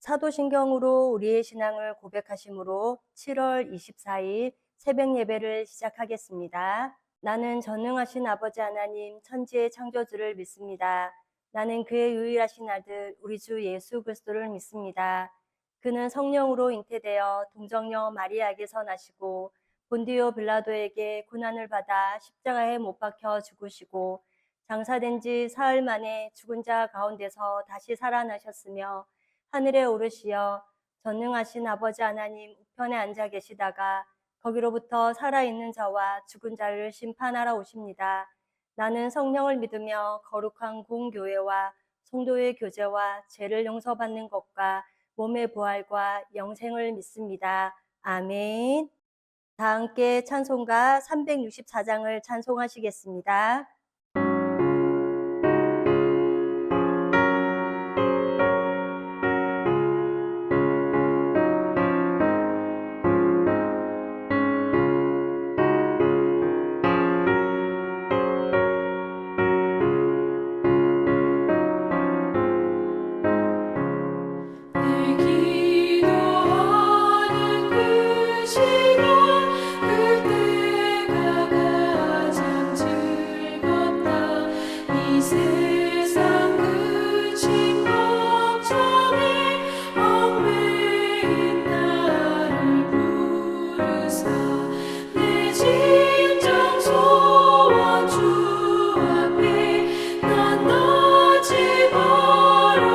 사도신경으로 우리의 신앙을 고백하심으로 7월 24일 새벽 예배를 시작하겠습니다. 나는 전능하신 아버지 하나님 천지의 창조주를 믿습니다. 나는 그의 유일하신 아들 우리 주 예수 그리스도를 믿습니다. 그는 성령으로 잉태되어 동정녀 마리아에게서 나시고 본디오 빌라도에게 고난을 받아 십자가에 못 박혀 죽으시고 장사된 지 사흘 만에 죽은 자 가운데서 다시 살아나셨으며 하늘에 오르시어 전능하신 아버지 하나님 우편에 앉아 계시다가 거기로부터 살아있는 자와 죽은 자를 심판하러 오십니다. 나는 성령을 믿으며 거룩한 공교회와 성도의 교제와 죄를 용서받는 것과 몸의 부활과 영생을 믿습니다. 아멘. 다 함께 찬송가 364장을 찬송하시겠습니다. 늘 기도하는 그 시간 그때가 가장 즐겁다. 이 세상 그친 걱정에 얽매인 나를 부르사 내 진정 소원 주 앞에 난 나지 말아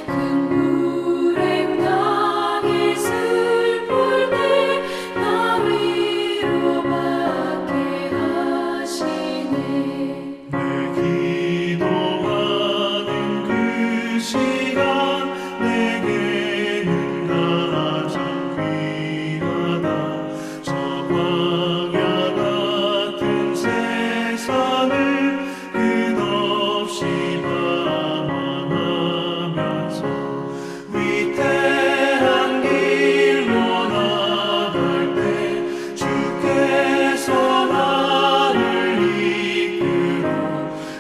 큰 불행 당해 슬플 때 나 위로받게 하시네. 내 기도하는 그 시간 내게는 가장 귀하다. 저 광야 같은 세상을 끝없이 방황하면서 위태한 길로 나갈 때 주께서 나를 이끌어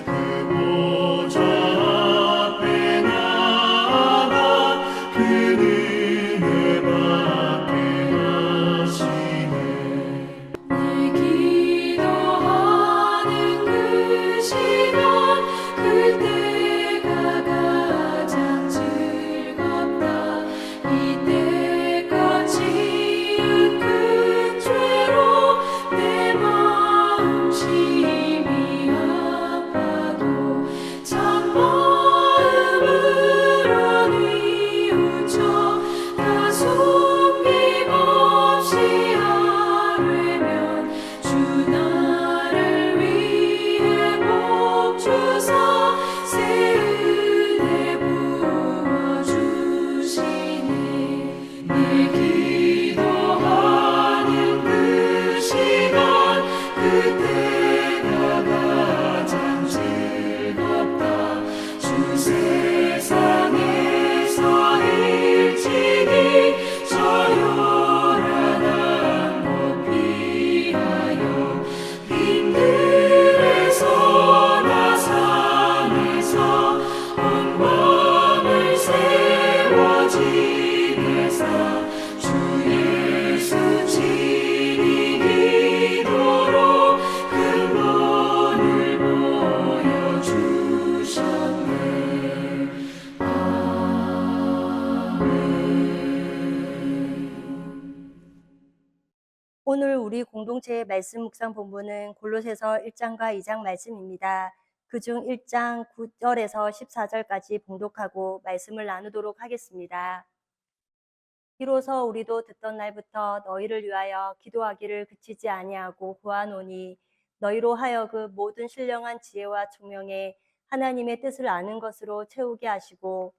그 보좌 앞에 나아가 그 은혜 받게 하시네. 내 기도하는 그 시간 그때가 가장 즐겁다. 이때껏 지은 큰 죄로 내 마음 심히 아파도 참 마음으로 뉘우쳐 다 숨김없이 아뢰면 주 나를 위해 복 주사 새 은혜 부어주시네. 내 기도하는 그 시간 그때가 가장 즐겁다. 주 세상에서 일찍이 저 요란한 곳 피하여 빈들에서나 산에서 온 밤을 세워 지내사 주 예수 친히 기도로 큰 본을 보여주셨네. 오늘 우리 공동체의 말씀 묵상 본문은 골로새서 1장과 2장 말씀입니다. 그중 1장 9절에서 14절까지 봉독하고 말씀을 나누도록 하겠습니다. 비로소 우리도 듣던 날부터 너희를 위하여 기도하기를 그치지 아니하고 구하노니 너희로 하여금 모든 신령한 지혜와 총명에 하나님의 뜻을 아는 것으로 채우게 하시고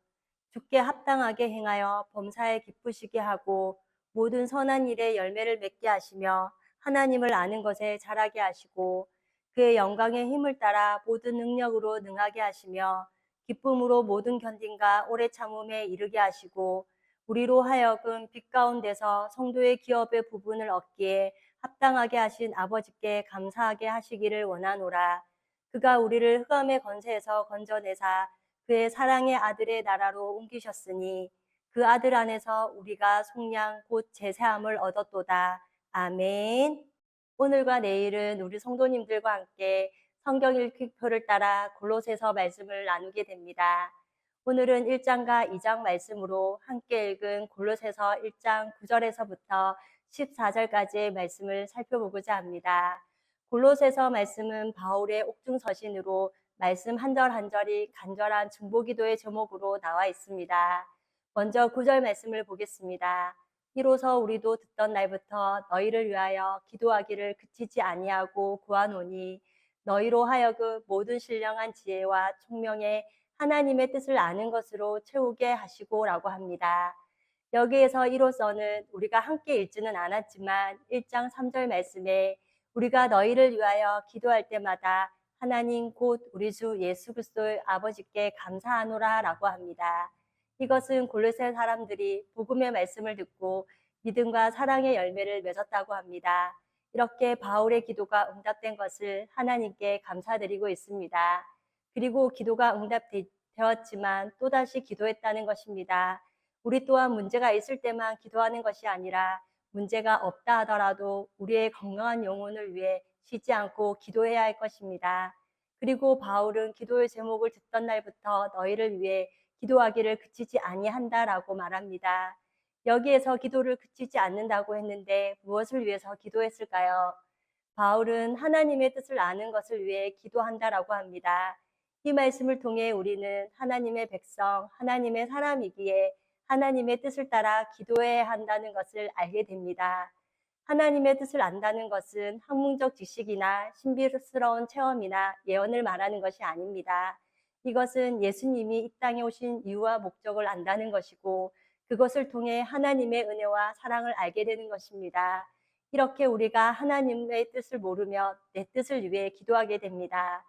주께 합당하게 행하여 범사에 기쁘시게 하고 모든 선한 일에 열매를 맺게 하시며 하나님을 아는 것에 자라게 하시고 그의 영광의 힘을 따라 모든 능력으로 능하게 하시며 기쁨으로 모든 견딘과 오래 참음에 이르게 하시고 우리로 하여금 빛 가운데서 성도의 기업의 부분을 얻기에 합당하게 하신 아버지께 감사하게 하시기를 원하노라. 그가 우리를 흑암의 권세에서 건져내사 그의 사랑의 아들의 나라로 옮기셨으니 그 아들 안에서 우리가 속량 곧 제사함을 얻었도다. 아멘. 오늘과 내일은 우리 성도님들과 함께 성경 읽기표를 따라 골로새서 말씀을 나누게 됩니다. 오늘은 1장과 2장 말씀으로 함께 읽은 골로새서 1장 9절에서부터 14절까지의 말씀을 살펴보고자 합니다. 골로새서 말씀은 바울의 옥중서신으로 말씀 한 절 한 절이 간절한 중보기도의 제목으로 나와 있습니다. 먼저 9절 말씀을 보겠습니다. 이로써 우리도 듣던 날부터 너희를 위하여 기도하기를 그치지 아니하고 구하노니 너희로 하여금 모든 신령한 지혜와 총명에 하나님의 뜻을 아는 것으로 채우게 하시고라고 합니다. 여기에서 이로써는 우리가 함께 읽지는 않았지만 1장 3절 말씀에 우리가 너희를 위하여 기도할 때마다 하나님 곧 우리 주 예수 그리스도의 아버지께 감사하노라 라고 합니다. 이것은 골로새 사람들이 복음의 말씀을 듣고 믿음과 사랑의 열매를 맺었다고 합니다. 이렇게 바울의 기도가 응답된 것을 하나님께 감사드리고 있습니다. 그리고 기도가 응답되었지만 또다시 기도했다는 것입니다. 우리 또한 문제가 있을 때만 기도하는 것이 아니라 문제가 없다 하더라도 우리의 건강한 영혼을 위해 쉬지 않고 기도해야 할 것입니다. 그리고 바울은 기도의 제목을 듣던 날부터 너희를 위해 기도하기를 그치지 아니한다라고 말합니다. 여기에서 기도를 그치지 않는다고 했는데 무엇을 위해서 기도했을까요? 바울은 하나님의 뜻을 아는 것을 위해 기도한다라고 합니다. 이 말씀을 통해 우리는 하나님의 백성, 하나님의 사람이기에 하나님의 뜻을 따라 기도해야 한다는 것을 알게 됩니다. 하나님의 뜻을 안다는 것은 학문적 지식이나 신비스러운 체험이나 예언을 말하는 것이 아닙니다. 이것은 예수님이 이 땅에 오신 이유와 목적을 안다는 것이고 그것을 통해 하나님의 은혜와 사랑을 알게 되는 것입니다. 이렇게 우리가 하나님의 뜻을 모르며 내 뜻을 위해 기도하게 됩니다.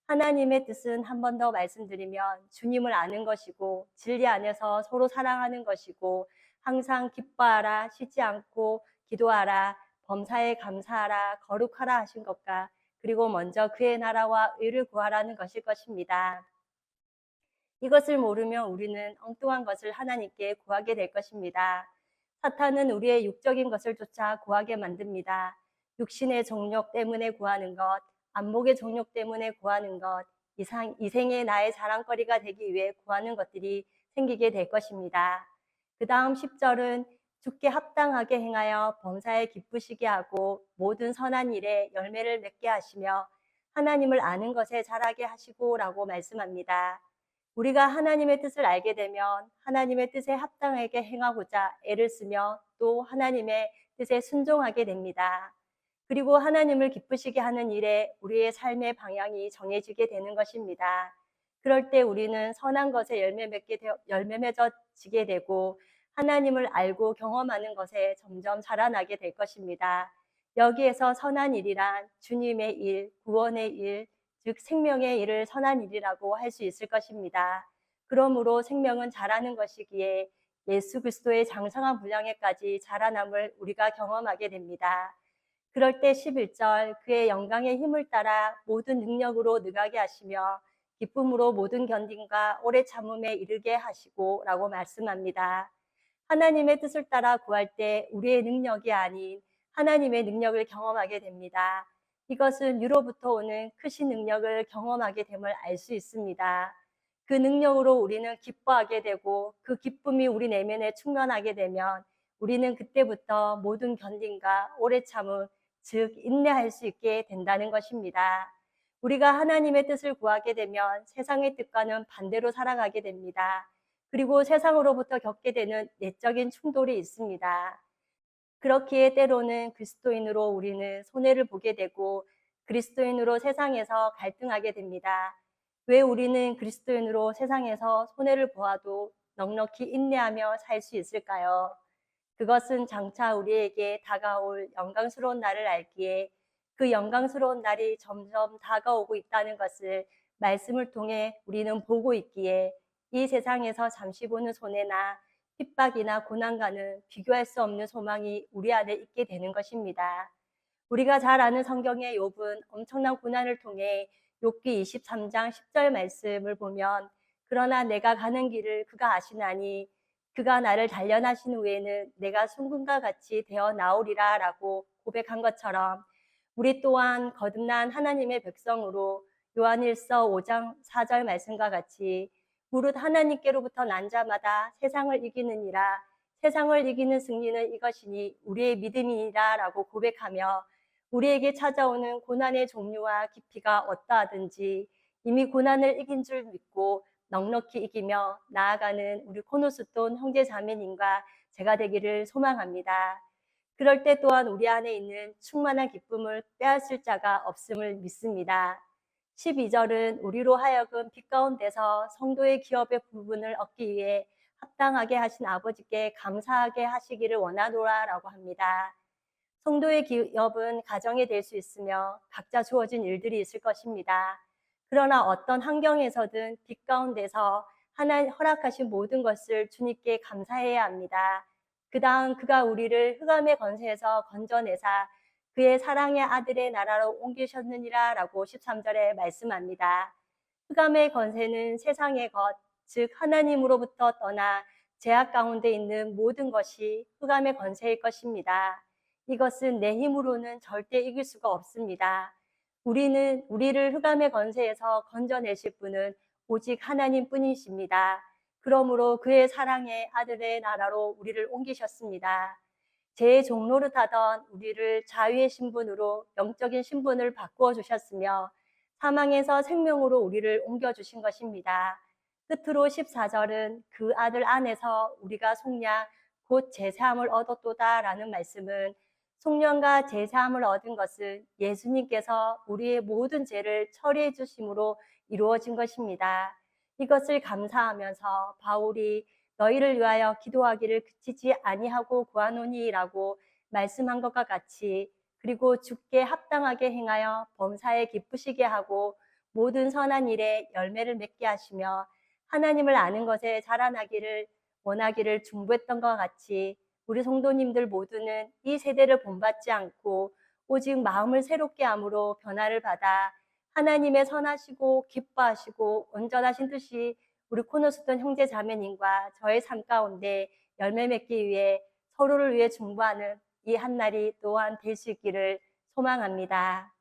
하나님의 뜻은 한 번 더 말씀드리면 주님을 아는 것이고 진리 안에서 서로 사랑하는 것이고 항상 기뻐하라, 쉬지 않고 기도하라, 범사에 감사하라, 거룩하라 하신 것과 그리고 먼저 그의 나라와 의를 구하라는 것일 것입니다. 이것을 모르면 우리는 엉뚱한 것을 하나님께 구하게 될 것입니다. 사탄은 우리의 육적인 것을 쫓아 구하게 만듭니다. 육신의 정욕 때문에 구하는 것, 안목의 정욕 때문에 구하는 것, 이생의 나의 자랑거리가 되기 위해 구하는 것들이 생기게 될 것입니다. 그 다음 10절은 주께 합당하게 행하여 범사에 기쁘시게 하고 모든 선한 일에 열매를 맺게 하시며 하나님을 아는 것에 자라게 하시고라고 말씀합니다. 우리가 하나님의 뜻을 알게 되면 하나님의 뜻에 합당하게 행하고자 애를 쓰며 또 하나님의 뜻에 순종하게 됩니다. 그리고 하나님을 기쁘시게 하는 일에 우리의 삶의 방향이 정해지게 되는 것입니다. 그럴 때 우리는 선한 것에 열매 맺어지게 되고 하나님을 알고 경험하는 것에 점점 자라나게 될 것입니다. 여기에서 선한 일이란 주님의 일, 구원의 일, 즉 생명의 일을 선한 일이라고 할 수 있을 것입니다. 그러므로 생명은 자라는 것이기에 예수 그리스도의 장성한 분량에까지 자라남을 우리가 경험하게 됩니다. 그럴 때 11절 그의 영광의 힘을 따라 모든 능력으로 능하게 하시며 기쁨으로 모든 견딘과 오래 참음에 이르게 하시고 라고 말씀합니다. 하나님의 뜻을 따라 구할 때 우리의 능력이 아닌 하나님의 능력을 경험하게 됩니다. 이것은 유로부터 오는 크신 능력을 경험하게 됨을 알 수 있습니다. 그 능력으로 우리는 기뻐하게 되고 그 기쁨이 우리 내면에 충만하게 되면 우리는 그때부터 모든 견딘과 오래 참음, 즉 인내할 수 있게 된다는 것입니다. 우리가 하나님의 뜻을 구하게 되면 세상의 뜻과는 반대로 살아가게 됩니다. 그리고 세상으로부터 겪게 되는 내적인 충돌이 있습니다. 그렇기에 때로는 그리스도인으로 우리는 손해를 보게 되고 그리스도인으로 세상에서 갈등하게 됩니다. 왜 우리는 그리스도인으로 세상에서 손해를 보아도 넉넉히 인내하며 살 수 있을까요? 그것은 장차 우리에게 다가올 영광스러운 날을 알기에 그 영광스러운 날이 점점 다가오고 있다는 것을 말씀을 통해 우리는 보고 있기에 이 세상에서 잠시 보는 손해나 핍박이나 고난과는 비교할 수 없는 소망이 우리 안에 있게 되는 것입니다. 우리가 잘 아는 성경의 욥은 엄청난 고난을 통해 욥기 23장 10절 말씀을 보면 그러나 내가 가는 길을 그가 아시나니 그가 나를 단련하신 후에는 내가 순금과 같이 되어 나오리라 라고 고백한 것처럼 우리 또한 거듭난 하나님의 백성으로 요한일서 5장 4절 말씀과 같이 무릇 하나님께로부터 난 자마다 세상을 이기느니라 세상을 이기는 승리는 이것이니 우리의 믿음이니라 라고 고백하며 우리에게 찾아오는 고난의 종류와 깊이가 어떠하든지 이미 고난을 이긴 줄 믿고 넉넉히 이기며 나아가는 우리 코노스돈 형제 자매님과 제가 되기를 소망합니다. 그럴 때 또한 우리 안에 있는 충만한 기쁨을 빼앗을 자가 없음을 믿습니다. 12절은 우리로 하여금 빛 가운데서 성도의 기업의 부분을 얻기 위해 합당하게 하신 아버지께 감사하게 하시기를 원하노라 라고 합니다. 성도의 기업은 가정이 될 수 있으며 각자 주어진 일들이 있을 것입니다. 그러나 어떤 환경에서든 빛 가운데서 하나님 허락하신 모든 것을 주님께 감사해야 합니다. 그 다음 그가 우리를 흑암의 권세에서 건져내사 그의 사랑의 아들의 나라로 옮기셨느니라 라고 13절에 말씀합니다. 흑암의 권세는 세상의 것, 즉 하나님으로부터 떠나 죄악 가운데 있는 모든 것이 흑암의 권세일 것입니다. 이것은 내 힘으로는 절대 이길 수가 없습니다. 우리를 흑암의 권세에서 건져내실 분은 오직 하나님 뿐이십니다. 그러므로 그의 사랑의 아들의 나라로 우리를 옮기셨습니다. 죄의 종노릇하던 우리를 자유의 신분으로 영적인 신분을 바꾸어 주셨으며 사망에서 생명으로 우리를 옮겨주신 것입니다. 끝으로 14절은 그 아들 안에서 우리가 속량 곧 제사함을 얻었도다 라는 말씀은 속량과 제사함을 얻은 것은 예수님께서 우리의 모든 죄를 처리해 주심으로 이루어진 것입니다. 이것을 감사하면서 바울이 너희를 위하여 기도하기를 그치지 아니하고 구하노니라고 말씀한 것과 같이 그리고 주께 합당하게 행하여 범사에 기쁘시게 하고 모든 선한 일에 열매를 맺게 하시며 하나님을 아는 것에 자라나기를 원하기를 중보했던 것과 같이 우리 성도님들 모두는 이 세대를 본받지 않고 오직 마음을 새롭게 함으로 변화를 받아 하나님의 선하시고 기뻐하시고 온전하신 뜻이 우리 코너스톤 형제 자매님과 저의 삶 가운데 열매 맺기 위해 서로를 위해 중보하는 이 한날이 또한 될 수 있기를 소망합니다.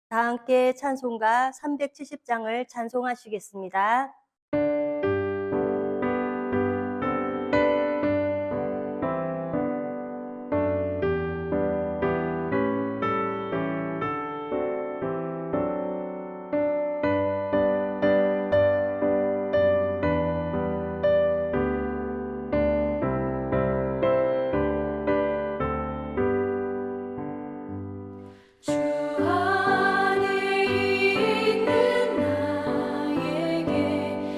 다 함께 찬송가 370장을 찬송하시겠습니다. 주 안에 있는 나에게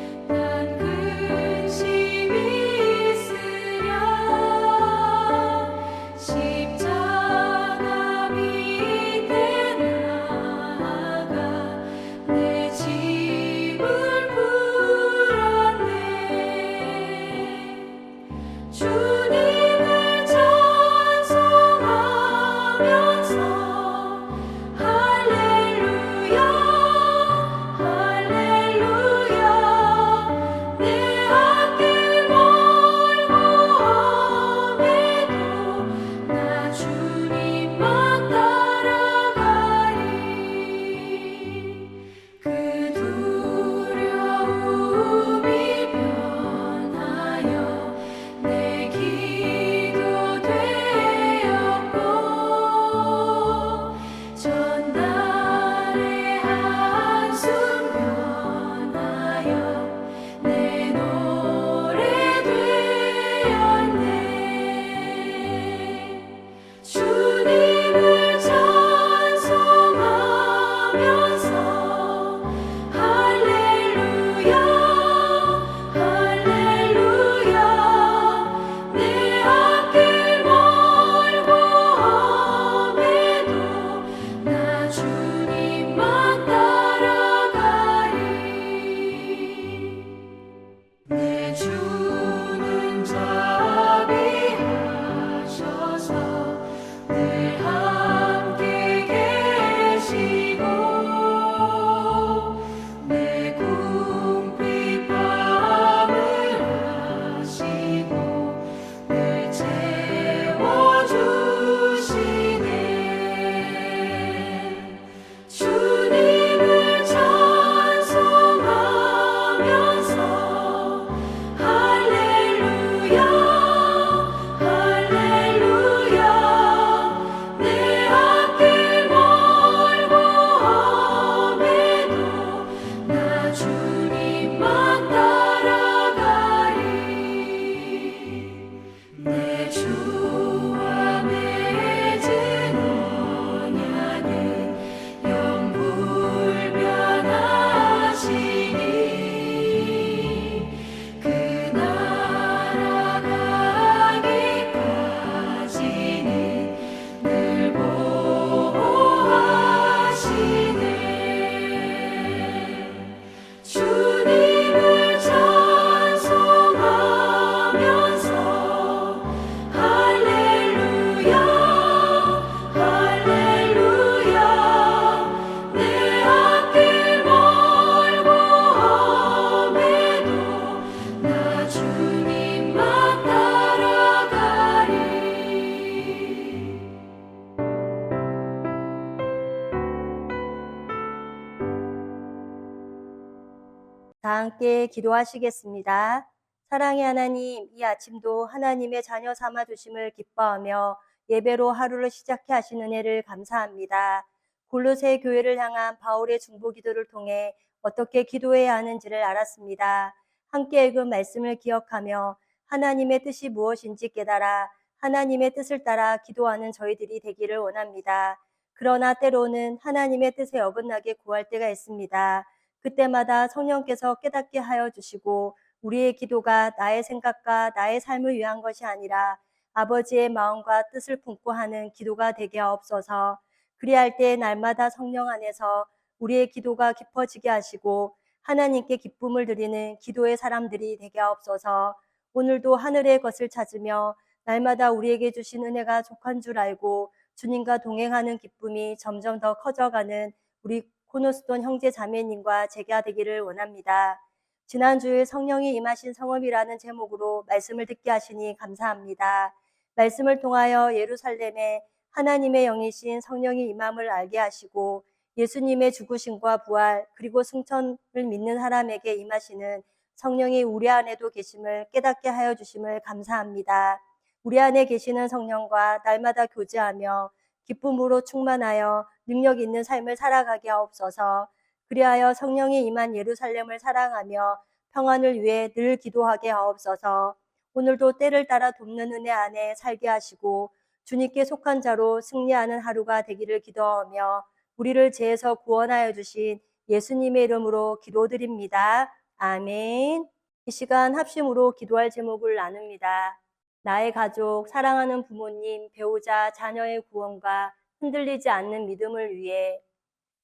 함께 기도하시겠습니다. 사랑의 하나님, 이 아침도 하나님의 자녀 삼아 주심을 기뻐하며 예배로 하루를 시작해 하신 은혜를 감사합니다. 골로새 교회를 향한 바울의 중보 기도를 통해 어떻게 기도해야 하는지를 알았습니다. 함께 읽은 말씀을 기억하며 하나님의 뜻이 무엇인지 깨달아 하나님의 뜻을 따라 기도하는 저희들이 되기를 원합니다. 그러나 때로는 하나님의 뜻에 어긋나게 구할 때가 있습니다. 그때마다 성령께서 깨닫게 하여 주시고 우리의 기도가 나의 생각과 나의 삶을 위한 것이 아니라 아버지의 마음과 뜻을 품고 하는 기도가 되게 하옵소서. 그리할 때 날마다 성령 안에서 우리의 기도가 깊어지게 하시고 하나님께 기쁨을 드리는 기도의 사람들이 되게 하옵소서. 오늘도 하늘의 것을 찾으며 날마다 우리에게 주신 은혜가 족한 줄 알고 주님과 동행하는 기쁨이 점점 더 커져가는 우리 코너스톤 형제 자매님과 제가 되기를 원합니다. 지난주에 성령이 임하신 성읍이라는 제목으로 말씀을 듣게 하시니 감사합니다. 말씀을 통하여 예루살렘에 하나님의 영이신 성령이 임함을 알게 하시고 예수님의 죽으심과 부활 그리고 승천을 믿는 사람에게 임하시는 성령이 우리 안에도 계심을 깨닫게 하여 주심을 감사합니다. 우리 안에 계시는 성령과 날마다 교제하며 기쁨으로 충만하여 능력 있는 삶을 살아가게 하옵소서. 그리하여 성령이 임한 예루살렘을 사랑하며 평안을 위해 늘 기도하게 하옵소서. 오늘도 때를 따라 돕는 은혜 안에 살게 하시고 주님께 속한 자로 승리하는 하루가 되기를 기도하며 우리를 죄에서 구원하여 주신 예수님의 이름으로 기도드립니다. 아멘. 이 시간 합심으로 기도할 제목을 나눕니다. 나의 가족, 사랑하는 부모님, 배우자, 자녀의 구원과 흔들리지 않는 믿음을 위해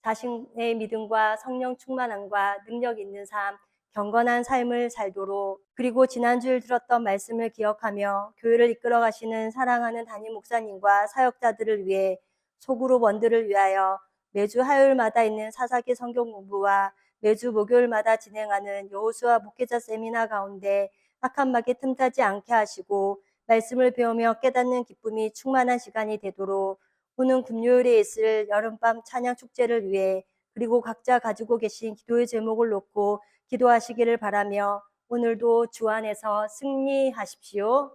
자신의 믿음과 성령 충만함과 능력 있는 삶, 경건한 삶을 살도록 그리고 지난주에 들었던 말씀을 기억하며 교회를 이끌어 가시는 사랑하는 담임 목사님과 사역자들을 위해 소그룹 원들을 위하여 매주 화요일마다 있는 사사기 성경 공부와 매주 목요일마다 진행하는 여호수아 목회자 세미나 가운데 악한 마귀 틈타지 않게 하시고 말씀을 배우며 깨닫는 기쁨이 충만한 시간이 되도록 오는 금요일에 있을 여름밤 찬양 축제를 위해 그리고 각자 가지고 계신 기도의 제목을 놓고 기도하시기를 바라며 오늘도 주 안에서 승리하십시오.